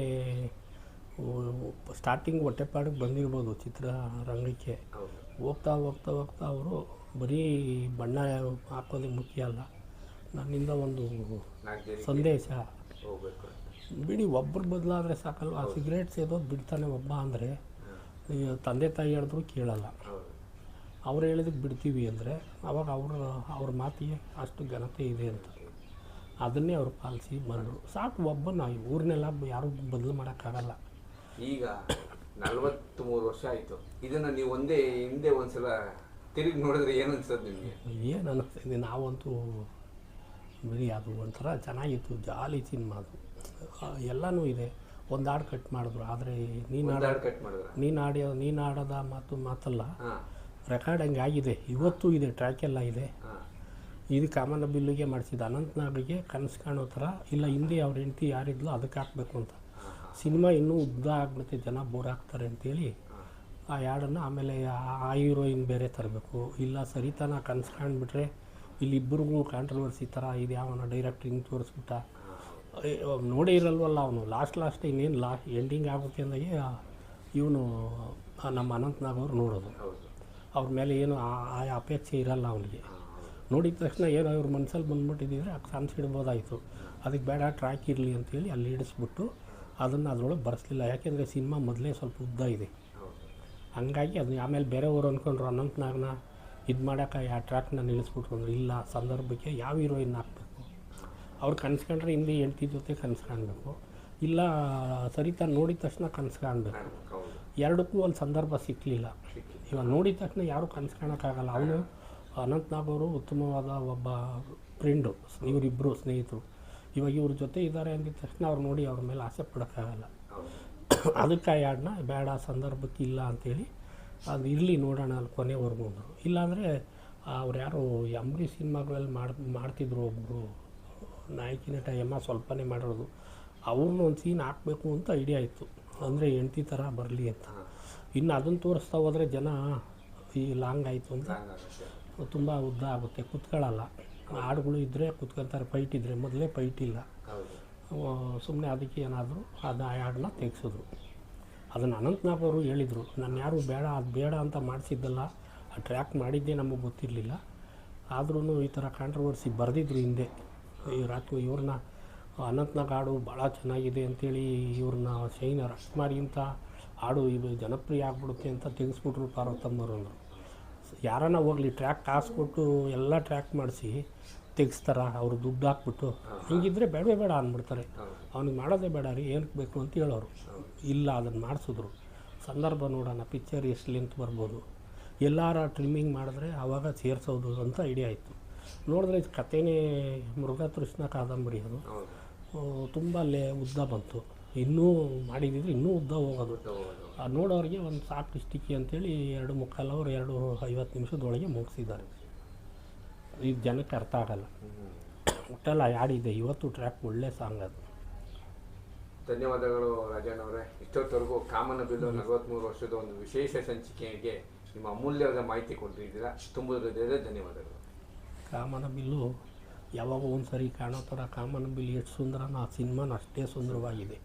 Speaker 1: ಸ್ಟಾರ್ಟಿಂಗ್ ಹೊಟ್ಟೆಪಾಡಿಗೆ ಬಂದಿರ್ಬೋದು ಚಿತ್ರರಂಗಕ್ಕೆ. ಹೋಗ್ತಾ ಹೋಗ್ತಾ ಹೋಗ್ತಾ ಅವರು ಬರೀ ಬಣ್ಣ ಹಾಕೋದೇ ಮುಖ್ಯ ಅಲ್ಲ, ನನ್ನಿಂದ ಒಂದು ಸಂದೇಶ ಬಿಡಿ. ಒಬ್ಬರು ಬದಲಾದರೆ ಸಾಕಲ್ವ. ಆ ಸಿಗರೇಟ್ ಸೇದೋದು ಬಿಡ್ತಾನೆ ಒಬ್ಬ ಅಂದರೆ ತಂದೆ ತಾಯಿ ಹೇಳಿದ್ರು ಕೇಳಲ್ಲ. ಅವ್ರು ಹೇಳಿದಕ್ಕೆ ಬಿಡ್ತೀವಿ ಅಂದರೆ ಅವಾಗ ಅವ್ರ ಮಾತಿಗೆ ಅಷ್ಟು ಘನತೆ ಇದೆ ಅಂತ ಅದನ್ನೇ ಅವ್ರು ಪಾಲಿಸಿ ಬಂದರು. ಸಾಕು, ಒಬ್ಬನ ಊರನ್ನೆಲ್ಲ ಯಾರೂ ಬದಲು ಮಾಡೋಕ್ಕಾಗಲ್ಲ.
Speaker 2: ಈಗ 43 ವರ್ಷ ಆಯಿತು, ಇದನ್ನು ನೀವು ಹಿಂದೆ ಒಂದ್ಸಲ ತಿರುಗಿ ನೋಡಿದ್ರೆ ಏನು ಅನ್ಸೋದು ನಿಮಗೆ?
Speaker 1: ಏನು ಅನ್ನಿಸ್ತಿದೆ, ನಾವಂತೂ ಬರೀ ಅದು ಒಂಥರ ಚೆನ್ನಾಗಿತ್ತು, ಜಾಲಿ ಸಿನಿಮಾ ಅದು. ಎಲ್ಲನೂ ಇದೆ. ಒಂದು ಹಾಡು ಕಟ್ ಮಾಡಿದ್ರು, ಆದರೆ ನೀನು ಆಡೋದ ಮಾತಲ್ಲ, ರೆಕಾರ್ಡಿಂಗ್ ಆಗಿದೆ, ಇವತ್ತು ಇದೆ, ಟ್ರ್ಯಾಕ್ ಎಲ್ಲ ಇದೆ. ಇದು ಕಾಮನ ಬಿಲ್ಲಿಗೆ ಮಾಡಿಸಿದ ಅನಂತನಾಗಿಗೆ ಕನಸು ಕಾಣೋ ಥರ ಇಲ್ಲ, ಹಿಂದೆ ಅವ್ರ ಹೆಂಡತಿ ಯಾರಿದ್ಲು ಅದಕ್ಕೆ ಹಾಕಬೇಕು ಅಂತ. ಸಿನಿಮಾ ಇನ್ನೂ ಉದ್ದ ಆಗ್ಬಿಡುತ್ತೆ, ಜನ ಬೋರ್ ಆಗ್ತಾರೆ ಅಂತೇಳಿ ಆ ಹಾಡನ್ನು ಆಮೇಲೆ ಆ ಹೀರೋಯಿನ್ ಬೇರೆ ತರಬೇಕು, ಇಲ್ಲ ಸರಿತಾನ ಕನಸು ಕಾಣ್ಬಿಟ್ರೆ ಇಲ್ಲಿಬ್ಬರಿಗೂ ಕಾಂಟ್ರವರ್ಸಿ ಥರ ಇದು ಯಾವನ ಡೈರೆಕ್ಟ್ ಹಿಂಗೆ ತೋರಿಸ್ಬಿಟ್ಟ, ನೋಡೇ ಇರಲ್ವಲ್ಲ ಅವನು. ಲಾಸ್ಟ್ ಇನ್ನೇನು ಎಂಡಿಂಗ್ ಆಗುತ್ತೆ ಅಂದಾಗೆ ಇವನು ನಮ್ಮ ಅನಂತನಾಗ್ ಅವ್ರು ನೋಡೋದು, ಅವ್ರ ಮೇಲೆ ಏನು ಆ ಅಪೇಕ್ಷೆ ಇರಲ್ಲ ಅವನಿಗೆ. ನೋಡಿದ ತಕ್ಷಣ ಏನೋ ಇವ್ರ ಮನಸ್ಸಲ್ಲಿ ಬಂದ್ಬಿಟ್ಟಿದ್ದರೆ ಸಾನ್ಸ್ ಇಡ್ಬೋದಾಯಿತು, ಅದಕ್ಕೆ ಬೇಡ ಟ್ರ್ಯಾಕ್ ಇರಲಿ ಅಂತೇಳಿ ಅಲ್ಲಿ ಇಡಿಸ್ಬಿಟ್ಟು ಅದನ್ನು ಅದರೊಳಗೆ ಬರೆಸಲಿಲ್ಲ. ಯಾಕೆಂದರೆ ಸಿನಿಮಾ ಮೊದಲೇ ಸ್ವಲ್ಪ ಉದ್ದ ಇದೆ.
Speaker 2: ಹೌದು.
Speaker 1: ಹಂಗಾಗಿ ಅದು ಆಮೇಲೆ ಬೇರೆಯವರು ಅಂದ್ಕೊಂಡ್ರು ಅನಂತ್ನಾಗ್ನ ಇದು ಮಾಡೋಕೆ ಆ ಟ್ರ್ಯಾಕ್ನ ನಿಲ್ಲಿಸ್ಬಿಟ್ರು ಅಂದ್ರೆ ಇಲ್ಲ, ಸಂದರ್ಭಕ್ಕೆ ಯಾವ ಹೀರೋಯಿನ್ ಹಾಕಬೇಕು, ಅವ್ರು ಕನ್ಸ್ಕೊಂಡ್ರೆ ಹಿಂದೆ ಹೆಂಡ್ತಿ ಜೊತೆ ಕನ್ಸ್ಕೊಳ್ಬೇಕು, ಇಲ್ಲ ಸರಿತಾ ನೋಡಿದ ತಕ್ಷಣ ಕನ್ಸ್ಕೊಳ್ಬೇಕು.
Speaker 2: ಹೌದು.
Speaker 1: ಎರಡಕ್ಕೂ ಒಂದು ಸಂದರ್ಭ ಸಿಕ್ಕಲಿಲ್ಲ. ಇವಾಗ ನೋಡಿದ ತಕ್ಷಣ ಯಾರೂ ಕನ್ಸ್ಕೊಳಕ್ಕಾಗಲ್ಲ. ಅವನು ಅನಂತ್ನಾಗ್ ಅವರು ಉತ್ತಮವಾದ ಒಬ್ಬ ಫ್ರೆಂಡು, ಇವರಿಬ್ಬರು ಸ್ನೇಹಿತರು. ಇವಾಗ ಇವ್ರ ಜೊತೆ ಇದ್ದಾರೆ ಅಂದಿದ ತಕ್ಷಣ ಅವ್ರು ನೋಡಿ ಅವ್ರ ಮೇಲೆ ಆಸೆ ಪಡೋಕ್ಕಾಗಲ್ಲ. ಅದಕ್ಕೆ ಆ ಹಾಡನ್ನ ಬೇಡ, ಸಂದರ್ಭಕ್ಕೆ ಇಲ್ಲ ಅಂಥೇಳಿ ಅದು ಇರಲಿ ನೋಡೋಣ ಅಲ್ಲಿ ಕೊನೆವರೆಗೂ ಅಂದರು. ಇಲ್ಲಾಂದರೆ ಅವ್ರು ಯಾರು ಅಂಬರೀಷ್ ಸಿನಿಮಾಗಳಲ್ಲಿ ಮಾಡ್ತಿದ್ರು ಒಬ್ಬರು ನಾಯಕಿ ನಟ ಎಮ್ಮ ಸ್ವಲ್ಪನೇ ಮಾಡಿರೋದು, ಅವ್ರನ್ನ ಒಂದು ಸೀನ್ ಹಾಕಬೇಕು ಅಂತ ಐಡಿಯಾ ಇತ್ತು. ಅಂದರೆ ಹೆಂಡ್ತಿ ಥರ ಬರಲಿ ಅಂತ. ಇನ್ನು ಅದನ್ನು ತೋರಿಸ್ತಾ ಹೋದರೆ ಜನ ಈ ಲಾಂಗ್ ಆಯಿತು ಅಂತ ತುಂಬ ಉದ್ದ ಆಗುತ್ತೆ, ಕುತ್ಕೊಳ್ಳಲ್ಲ. ಹಾಡುಗಳು ಇದ್ದರೆ ಕುತ್ಕೊಳ್ತಾರೆ, ಫೈಟ್ ಇದ್ದರೆ. ಮೊದಲೇ ಫೈಟ್ ಇಲ್ಲ, ಸುಮ್ಮನೆ ಅದಕ್ಕೆ ಏನಾದರೂ ಅದು ಆ ಹಾಡನ್ನ ತೆಗೆಸಿದ್ರು. ಅದನ್ನು ಅನಂತ್ನಾಗ್ ಅವರು ಹೇಳಿದರು, ನಾನು ಯಾರು ಬೇಡ ಅದು ಬೇಡ ಅಂತ ಮಾಡಿಸಿದ್ದಲ್ಲ, ಆ ಟ್ರ್ಯಾಕ್ ಮಾಡಿದ್ದೇ ನಮಗೆ ಗೊತ್ತಿರಲಿಲ್ಲ. ಆದ್ರೂ ಈ ಥರ ಕಾಂಟ್ರವರ್ಸಿ ಬರೆದಿದ್ರು ಹಿಂದೆ. ಈ ಇವ್ರನ್ನ ಅನಂತ್ನಾಗ್ ಹಾಡು ಭಾಳ ಚೆನ್ನಾಗಿದೆ ಅಂಥೇಳಿ ಇವ್ರನ್ನ ಶೈನ ರಾಜ್ಕುಮಾರಿಗಿಂತ ಹಾಡು ಇದು ಜನಪ್ರಿಯ ಆಗ್ಬಿಡುತ್ತೆ ಅಂತ ತೆಗೆಸ್ಬಿಟ್ರು ಪಾರ್ವತಮ್ಮರು ಅಂದರು. ಯಾರನ್ನ ಹೋಗಲಿ ಟ್ರ್ಯಾಕ್ ಕಾಸು ಕೊಟ್ಟು ಎಲ್ಲ ಟ್ರ್ಯಾಕ್ ಮಾಡಿಸಿ ತೆಗೆಸ್ತಾರ ಅವರು ದುಡ್ಡು ಹಾಕ್ಬಿಟ್ಟು? ಹಿಂಗಿದ್ರೆ ಬೇಡವೇ ಬೇಡ ಅಂದ್ಬಿಡ್ತಾರೆ. ಅವ್ನಿಗೆ ಮಾಡೋದೇ ಬೇಡ ರೀ, ಏನಕ್ಕೆ ಬೇಕು ಅಂತ ಹೇಳೋರು. ಇಲ್ಲ, ಅದನ್ನು ಮಾಡಿಸಿದ್ರು. ಸಂದರ್ಭ ನೋಡೋಣ, ಪಿಕ್ಚರ್ ಎಷ್ಟು ಲೆಂತ್ ಬರ್ಬೋದು, ಎಲ್ಲಾರ ಟ್ರಿಮ್ಮಿಂಗ್ ಮಾಡಿದ್ರೆ ಆವಾಗ ಸೇರಿಸೋದು ಅಂತ ಐಡಿಯಾ ಆಯಿತು. ನೋಡಿದ್ರೆ ಇದು ಕಥೆನೇ ಮೃಗತೃಷ್ಣ ಕಾದಂಬರಿ. ಅದು ತುಂಬ ಉದ್ದ ಬಂತು. ಇನ್ನೂ ಮಾಡಿದಿದ್ರೆ ಇನ್ನೂ ಉದ್ದ ಹೋಗೋದು. ನೋಡೋರಿಗೆ ಒಂದು ಸಾಕು ಇಷ್ಟಿಕ್ಕಿ ಅಂತೇಳಿ 2.25 ಅವರ್ 2:50 ನಿಮಿಷದೊಳಗೆ ಮುಗಿಸಿದ್ದಾರೆ. ಇದು ಜನಕ್ಕೆ ಅರ್ಥ ಆಗಲ್ಲ. ಒಟ್ಟೆಲ್ಲ ಹಾಡಿದೆ ಇವತ್ತು ಟ್ರ್ಯಾಕ್ ಒಳ್ಳೆ ಸಾಂಗ್ ಅದು.
Speaker 2: ಧನ್ಯವಾದಗಳು ರಾಜಣ್ಣ ಅವರೇ. ಇಷ್ಟೊತ್ತವರೆಗೂ ಕಾಮನಬಿಲ್ಲು 43 ವರ್ಷದ ಒಂದು ವಿಶೇಷ ಸಂಚಿಕೆಗೆ ನಿಮ್ಮ ಅಮೂಲ್ಯವಾದ ಮಾಹಿತಿ ಕೊಟ್ಟಿದ್ದೀರಾ. ತುಂಬ ಹೃದಯದ ಧನ್ಯವಾದಗಳು.
Speaker 1: ಕಾಮನಬಿಲ್ಲು ಯಾವಾಗ ಒಂದು ಸರಿ ಕಾಣೋ ಥರ ಕಾಮನಬಿಲ್ಲು ಎಷ್ಟು ಸುಂದರನೋ ಆ ಸಿನಿಮಾನ ಅಷ್ಟೇ ಸುಂದರವಾಗಿದೆ.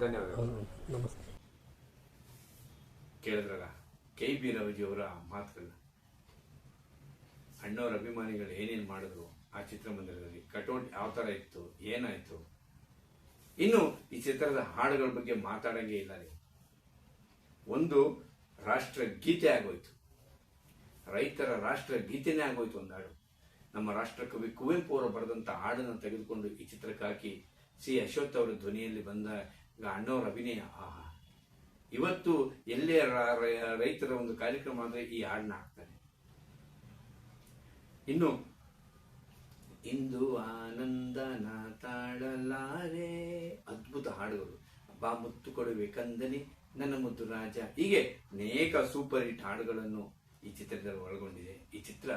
Speaker 2: ಧನ್ಯವಾದಗಳು.
Speaker 1: ನಮಸ್ತೆ.
Speaker 2: ಕೇಳಿದ್ರಲ್ಲ KB ರಾವಜಿಯವರ ಮಾತುಗಳನ್ನ. ಅಣ್ಣವ್ರ ಅಭಿಮಾನಿಗಳು ಏನೇನು ಮಾಡಿದ್ರು ಆ ಚಿತ್ರಮಂದಿರದಲ್ಲಿ, ಕಟೌಟ್ ಯಾವ ಥರ ಇತ್ತು, ಏನಾಯಿತು. ಇನ್ನು ಈ ಚಿತ್ರದ ಹಾಡುಗಳ ಬಗ್ಗೆ ಮಾತಾಡಂಗೆ ಇಲ್ಲ ರೀ. ಒಂದು ರಾಷ್ಟ್ರ ಗೀತೆ ಆಗೋಯ್ತು, ರೈತರ ರಾಷ್ಟ್ರ ಗೀತೆನೇ ಆಗೋಯ್ತು ಒಂದು ಹಾಡು. ನಮ್ಮ ರಾಷ್ಟ್ರಕವಿ ಕುವೆಂಪು ಅವರು ಬರೆದಂಥ ಹಾಡನ್ನು ತೆಗೆದುಕೊಂಡು ಈ ಚಿತ್ರಕ್ಕೆ ಹಾಕಿ ಸಿ ಅಶ್ವಥ್ ಅವರ ಧ್ವನಿಯಲ್ಲಿ ಬಂದಾಗ ಅಣ್ಣವರ ಅಭಿನಯ ಆಹಾ. ಇವತ್ತು ಎಲ್ಲೇ ರೈತರ ಒಂದು ಕಾರ್ಯಕ್ರಮ ಆದರೆ ಈ ಹಾಡನ್ನ ಹಾಕ್ತಾರೆ. ಇನ್ನು ಇಂದು ಆನಂದನ ತಾಳಲಾರೆ, ಅದ್ಭುತ ಹಾಡುಗಳು. ಬಾ ಮುತ್ತು ಕೊಡುವೆ ಕಂದನೆ ನನ್ನ ಮುದ್ದು ರಾಜ, ಹೀಗೆ ಅನೇಕ ಸೂಪರ್ ಹಿಟ್ ಹಾಡುಗಳನ್ನು ಈ ಚಿತ್ರದಲ್ಲಿ ಒಳಗೊಂಡಿದೆ. ಈ ಚಿತ್ರ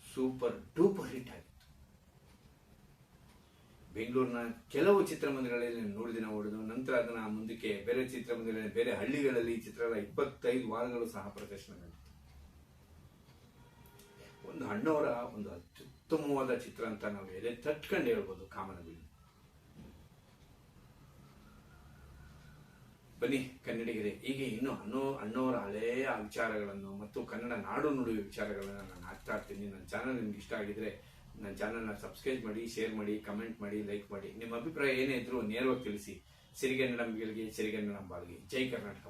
Speaker 2: ಸೂಪರ್ ಡೂಪರ್ ಹಿಟ್ ಆಗಿತ್ತು. ಬೆಂಗಳೂರಿನ ಕೆಲವು ಚಿತ್ರಮಂದಿರಗಳಲ್ಲಿ ನೋಡಿದಿನ ಓಡಿದು ನಂತರ ಅದನ್ನ ಮುಂದಕ್ಕೆ ಬೇರೆ ಚಿತ್ರಮಂದಿರಗಳಲ್ಲಿ, ಬೇರೆ ಹಳ್ಳಿಗಳಲ್ಲಿ ಈ ಚಿತ್ರದ 25 ವಾರಗಳು ಸಹ ಪ್ರದರ್ಶನಗೊಂಡಿತ್ತು. ಒಂದು ಅಣ್ಣವರ ಒಂದು ಅತ್ಯುತ್ತಮವಾದ ಚಿತ್ರ ಅಂತ ನಾವು ಎದೆ ತಟ್ಕೊಂಡು ಹೇಳ್ಬೋದು ಕಾಮನಬಿಲ್ಲು. ಬನ್ನಿ ಕನ್ನಡಿಗರೇ, ಹೀಗೆ ಇನ್ನು ಅಣ್ಣವರ ಹಳೆಯ ವಿಚಾರಗಳನ್ನು ಮತ್ತು ಕನ್ನಡ ನಾಡು ನುಡಿಯ ವಿಚಾರಗಳನ್ನು ನಾನು ಹಾಕ್ತಾ ಇರ್ತೀನಿ. ನನ್ನ ಚಾನಲ್ ನಿಮ್ಗೆ ಇಷ್ಟ ಆಗಿದ್ರೆ ನನ್ನ ಚಾನಲ್ನ ಸಬ್ಸ್ಕ್ರೈಬ್ ಮಾಡಿ, ಶೇರ್ ಮಾಡಿ, ಕಮೆಂಟ್ ಮಾಡಿ, ಲೈಕ್ ಮಾಡಿ. ನಿಮ್ಮ ಅಭಿಪ್ರಾಯ ಏನೇ ಇದ್ರೂ ನೇರವಾಗಿ ತಿಳಿಸಿ. ಸಿರಿಗನ್ನಡಂ ಗೆಲ್ಗೆ, ಸಿರಿಗನ್ನಡಂ ಬಾಳ್ಗೆ. ಜೈ ಕರ್ನಾಟಕ.